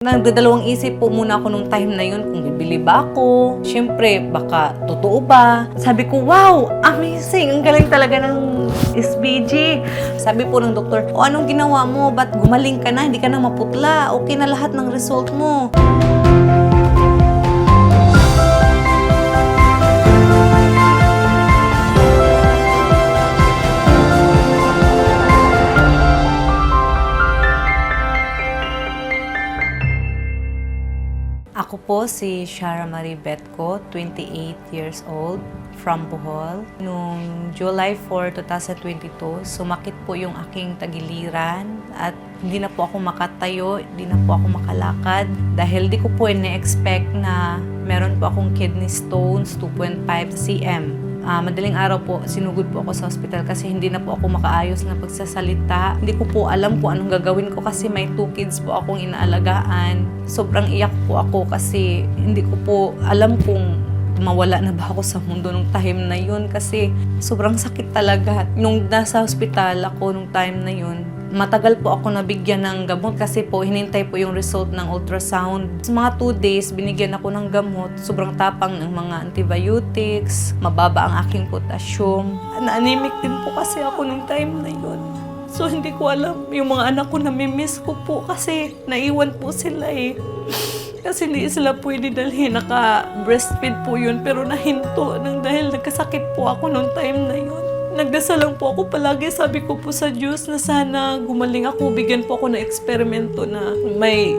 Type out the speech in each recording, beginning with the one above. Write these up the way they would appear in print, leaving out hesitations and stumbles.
Nagdadalawang isip po muna ako nung time na yun kung bibili ba ako. Siyempre, baka totoo ba? Sabi ko, wow, amazing! Ang galing talaga ng SBG. Sabi po ng doktor, o anong ginawa mo? Ba't gumaling ka na? Hindi ka na maputla. Okay na lahat ng result mo. Ako po si Shara Marie Betco, 28 years old, from Bohol. Noong July 4, 2022, sumakit po yung aking tagiliran at hindi na po ako makatayo, hindi na po ako makalakad dahil di ko po ina-expect na meron po akong kidney stones, 2.5 cm. Madaling araw po, sinugod po ako sa hospital kasi hindi na po ako makaayos na pagsasalita. Hindi ko po alam kung anong gagawin ko kasi may 2 kids po akong inaalagaan. Sobrang iyak po ako kasi hindi ko po alam kung mawala na ba ako sa mundo nung time na yun kasi sobrang sakit talaga. Nung nasa hospital ako nung time na yun, matagal po ako nabigyan ng gamot kasi po hinintay po yung result ng ultrasound. Sa mga 2 days, binigyan ako ng gamot. Sobrang tapang ng mga antibiotics, mababa ang aking potassium. Na-anemic din po kasi ako nung time na yun. So hindi ko alam, yung mga anak ko namimiss ko po kasi naiwan po sila eh. Kasi hindi sila pwede dalhin, naka-breastfeed po yun pero nahinto nang dahil nagkasakit po ako nung time na yun. Nagdasal lang po ako palagi, sabi ko po sa Diyos na sana gumaling ako, bigyan po ako ng eksperimento na may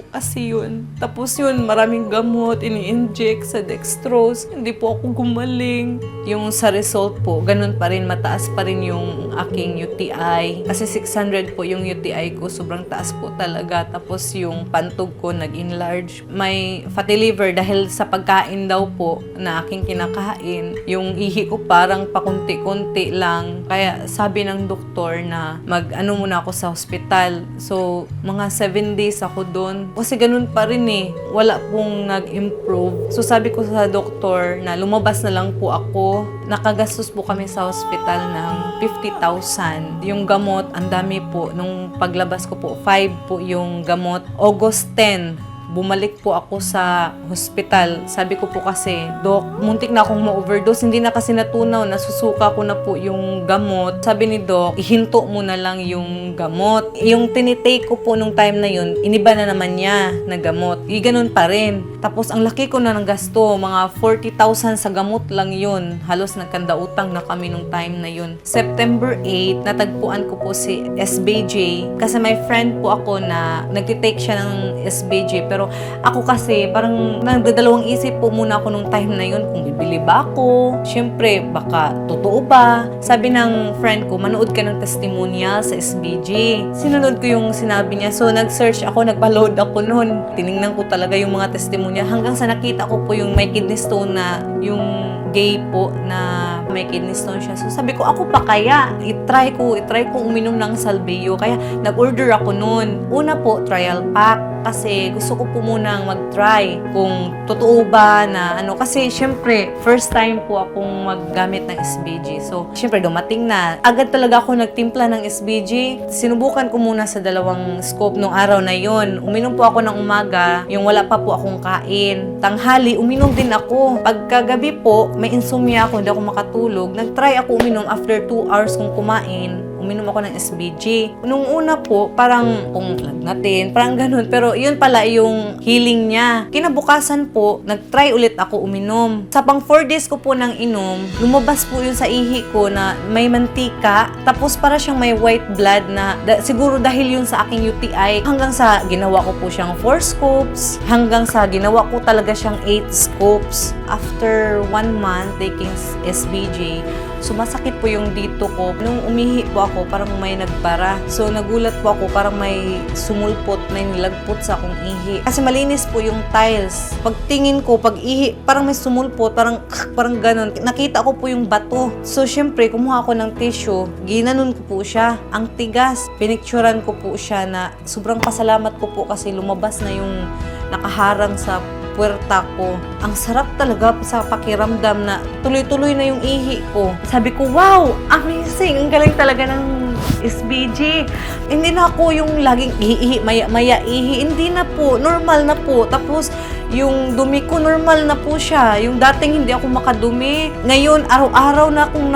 kasi yun. Tapos yun, maraming gamot, ini-inject sa dextrose. Hindi po ako gumaling. Yung sa result po, ganun pa rin, mataas pa rin yung aking UTI. Kasi 600 po yung UTI ko, sobrang taas po talaga. Tapos yung pantog ko nag-enlarge. May fatty liver dahil sa pagkain daw po na aking kinakain. Yung ihi ko parang pakunti-kunti lang. Kaya sabi ng doktor na mag-ano muna ako sa hospital. So, mga 7 days ako doon. Kasi ganun pa rin eh. Wala pong nag-improve. So sabi ko sa doktor na lumabas na lang po ako. Nakagastos po kami sa hospital ng 50,000. Yung gamot, ang dami po. Nung paglabas ko po, 5 po yung gamot. August 10, bumalik po ako sa hospital. Sabi ko po kasi, Dok, muntik na akong ma-overdose. Hindi na kasi natunaw, nasusuka ko na po yung gamot. Sabi ni Dok, ihinto mo na lang yung gamot. Yung tinitake ko po nung time na yun, iniba na naman niya na gamot. Ganun pa rin. Tapos ang laki ko na ng gasto, mga 40,000 sa gamot lang yun. Halos nagkandautang na kami nung time na yun. September 8, natagpuan ko po si SBJ. Kasi may friend po ako na nagtitake siya ng SBJ. Pero ako kasi, parang nagdadalawang isip po muna ako nung time na yun kung bibili ba ako. Siyempre, baka totoo ba? Sabi ng friend ko, manood ka ng testimonial sa SBG. Sinunod ko yung sinabi niya. So, nag-search ako, nagpa-load ako noon. Tiningnan ko talaga yung mga testimonial. Hanggang sa nakita ko po yung may kidney stone na, yung gay po na may kidney stone siya. So, sabi ko, ako pa kaya? I-try ko uminom ng Salveyo. Kaya, nag-order ako noon. Una po, trial pack. Kasi gusto ko po munang mag-try kung totoo ba na ano. Kasi syempre, first time po akong maggamit ng SBG. So, syempre dumating na. Agad talaga ako nagtimpla ng SBG. Sinubukan ko muna sa 2 scoop nung araw na yon. Uminom po ako ng umaga, yung wala pa po akong kain. Tanghali, uminom din ako. Pagkagabi po, may insomnia ako, hindi ako makatulog. Nag-try ako uminom after 2 hours kong kumain. Uminom ako ng SBG. Nung una po, parang kung lagnatin, parang ganun. Pero yun pala yung healing niya. Kinabukasan po, nag-try ulit ako uminom. Sa pang 4 days ko po nang inom, lumabas po yun sa ihi ko na may mantika. Tapos para siyang may white blood na siguro dahil yun sa aking UTI. Hanggang sa ginawa ko po siyang 4 scopes. Hanggang sa ginawa ko talaga siyang 8 scopes. After 1 month taking SBG, sumasakit po yung dito ko. Nung umihi po ako, parang may nagbara. So, nagulat po ako, parang may sumulpot, may nilagpot sa akong ihi. Kasi malinis po yung tiles. Pagtingin ko, pag ihi, parang may sumulpot, parang ganon. Nakita ko po yung bato. So, syempre, kumuha ako ng tissue. Ginanon ko po siya. Ang tigas. Pinicturan ko po siya na sobrang pasalamat ko po kasi lumabas na yung nakaharang sa puwerta ko. Ang sarap talaga sa pakiramdam na tuloy-tuloy na yung ihi ko. Sabi ko, wow, amazing! Ang galing talaga ng SBG. Hindi na ako yung laging ihi, maya ihi. Hindi na po, normal na po. Tapos, yung dumi ko, normal na po siya. Yung dating hindi ako makadumi. Ngayon, araw-araw na akong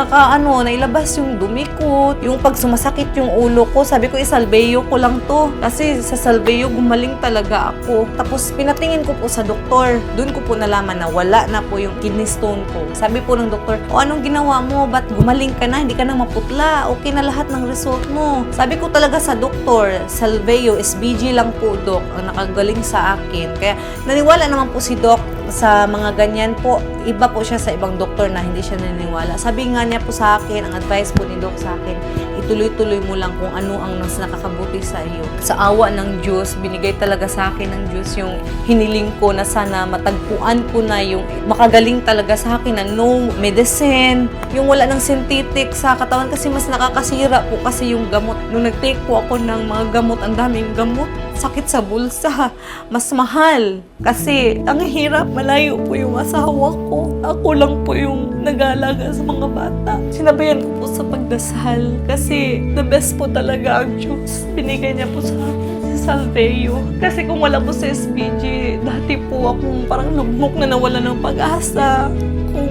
nailabas yung dumi ko. Yung pag sumasakit yung ulo ko, sabi ko, Salveyo ko lang to. Kasi sa Salveyo, gumaling talaga ako. Tapos, pinatingin ko po sa doktor. Doon ko po nalaman na wala na po yung kidney stone ko. Sabi po ng doktor, o anong ginawa mo? Ba't gumaling ka na? Hindi ka na maputla. Okay na lahat ng result mo. Sabi ko talaga sa doktor, Salveyo, SBG lang po, Dok, ang nakagaling sa akin. Kaya naniwala naman po si Doc sa mga ganyan po. Iba po siya sa ibang doktor na hindi siya naniniwala. Sabi nga niya po sa akin, ang advice po ni Doc sa akin, ituloy-tuloy mo lang kung ano ang mas nakakabuti sa iyo. Sa awa ng Diyos, binigay talaga sa akin ng Diyos yung hiniling ko na sana matagpuan ko na yung makagaling talaga sa akin na no medicine, yung wala ng synthetic sa katawan kasi mas nakakasira po kasi yung gamot. Nung nag-take po ako ng mga gamot, ang daming gamot, sakit sa bulsa, mas mahal. Kasi ang hirap, malayo po yung asawa ko. Ako lang po yung nag-aalaga sa mga bata. Sinabayan ko po sa pagdasal kasi the best po talaga ang Diyos. Binigay niya po sa akin si Salveyo. Kasi kung wala po sa SBG, dati po akong parang lugmok na nawala ng pag-asa. Kung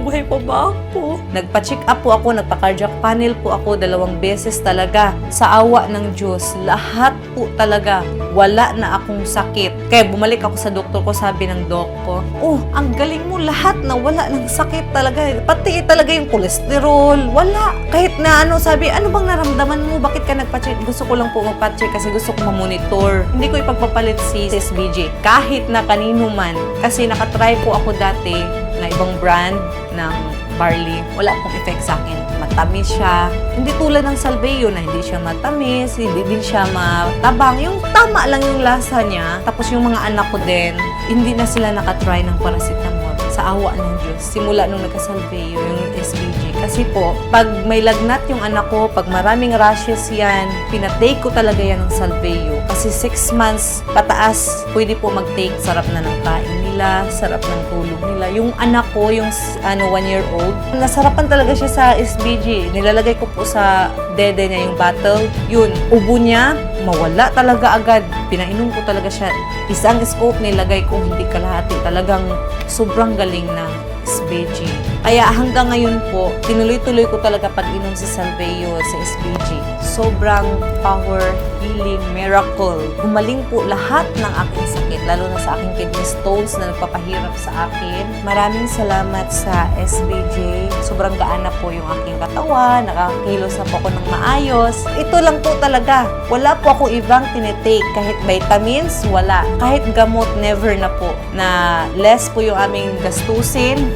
buhay pa ba ako? Nagpa-check up po ako, nagpa-cardiac panel po ako 2 beses talaga. Sa awa ng Diyos, lahat po talaga, wala na akong sakit. Kaya bumalik ako sa doktor ko, sabi ng doc ko, oh, ang galing mo, lahat na wala ng sakit talaga. Pati talaga yung cholesterol, wala. Kahit na sabi, ano bang naramdaman mo? Bakit ka nagpa-check? Gusto ko lang po magpa-check kasi gusto ko ma-monitor. Hindi ko ipagpapalit si SBG. Kahit na kanino man. Kasi nakatry po ako dati na ibang brand ng barley. Wala pong effect sa akin. Matamis siya. Hindi tulad ng Salveyo na hindi siya matamis, hindi din siya matabang. Yung tama lang yung lasa niya. Tapos yung mga anak ko din, hindi na sila nakatry ng paracetamol. Sa awa ng Diyos. Simula nung nagka-Salveyo, yung SBG. Kasi po, pag may lagnat yung anak ko, pag maraming rashes yan, pinatake ko talaga yan ng Salveyo. Kasi 6 months pataas, pwede po mag-take. Sarap na ng kain nila, sarap ng tulog nila. Yung anak ko, yung 1-year-old, nasarapan talaga siya sa SBG. Nilalagay ko po sa dede niya yung bottle. Yun, ubo niya, mawala talaga agad. Pinainom ko talaga siya. Isang scoop nilagay ko, hindi kalahati. Talagang sobrang galing ng SBG. Kaya hanggang ngayon po, tinuloy-tuloy ko talaga pag-inom si Salveyo sa SBG. Sobrang power, healing, miracle. Gumaling po lahat ng aking sakit, lalo na sa aking kidney stones na nagpapahirap sa akin. Maraming salamat sa SBG. Sobrang gaan na po yung aking katawan, nakakilos na po ako ng maayos. Ito lang po talaga. Wala po ako ibang tinitake. Kahit vitamins, wala. Kahit gamot, never na po. Na less po yung aming gastusin.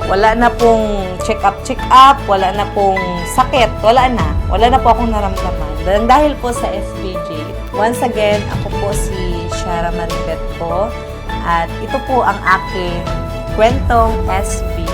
Wala na pong check-up, wala na pong sakit, wala na po akong naramdaman. Dahil po sa SBG. Once again, ako po si Shara Maribeth po, at ito po ang aking kwentong SBG.